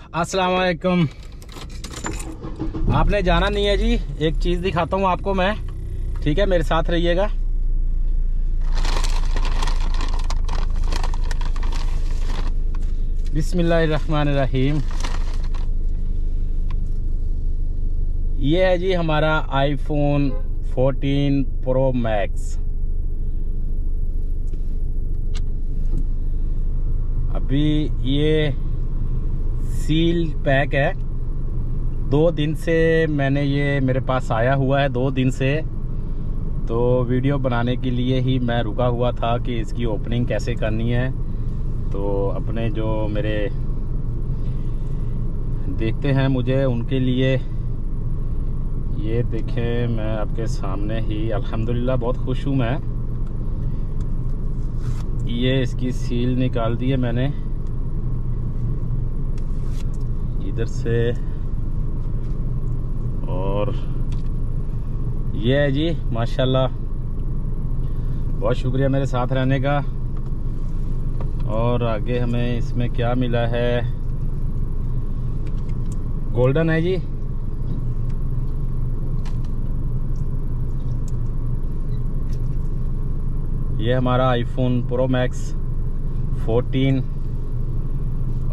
अस्सलाम वालेकुम। आपने जाना नहीं है जी, एक चीज़ दिखाता हूँ आपको मैं, ठीक है? मेरे साथ रहिएगा। बिस्मिल्लाहिर्रहमानिर्रहीम। ये है जी हमारा आईफोन 14 प्रो मैक्स। अभी ये सील पैक है। 2 दिन से मैंने ये मेरे पास आया हुआ है, 2 दिन से। तो वीडियो बनाने के लिए ही मैं रुका हुआ था कि इसकी ओपनिंग कैसे करनी है। तो अपने जो मेरे देखते हैं मुझे, उनके लिए ये देखें, मैं आपके सामने ही अल्हम्दुलिल्लाह बहुत खुश हूँ मैं। ये इसकी सील निकाल दी है मैंने इधर से, और ये है जी माशाल्लाह। बहुत शुक्रिया मेरे साथ रहने का। और आगे हमें इसमें क्या मिला है, गोल्डन है जी। ये हमारा आईफोन प्रो मैक्स 14।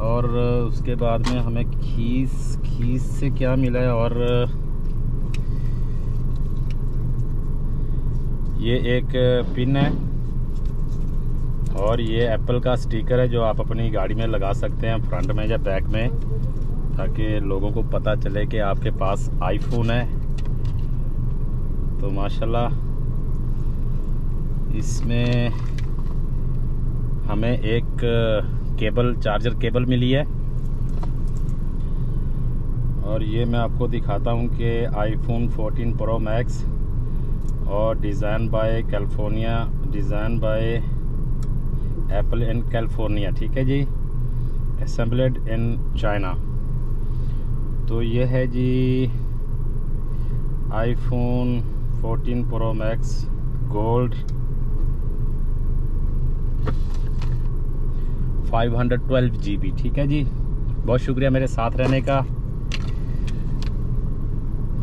और उसके बाद में हमें खीस से क्या मिला है, और ये एक पिन है, और ये एप्पल का स्टिकर है जो आप अपनी गाड़ी में लगा सकते हैं, फ्रंट में या बैक में, ताकि लोगों को पता चले कि आपके पास आईफोन है। तो माशाल्लाह इसमें हमें एक केबल, चार्जर केबल मिली है। और ये मैं आपको दिखाता हूँ कि आईफोन 14 प्रो मैक्स और design by California, design by Apple in California, ठीक है जी, असेंबल्ड इन चाइना। तो ये है जी iPhone 14 pro max gold 512 GB, ठीक है जी। बहुत शुक्रिया मेरे साथ रहने का।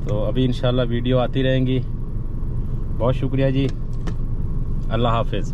तो अभी इंशाल्लाह वीडियो आती रहेंगी। बहुत शुक्रिया जी। अल्लाह हाफिज़।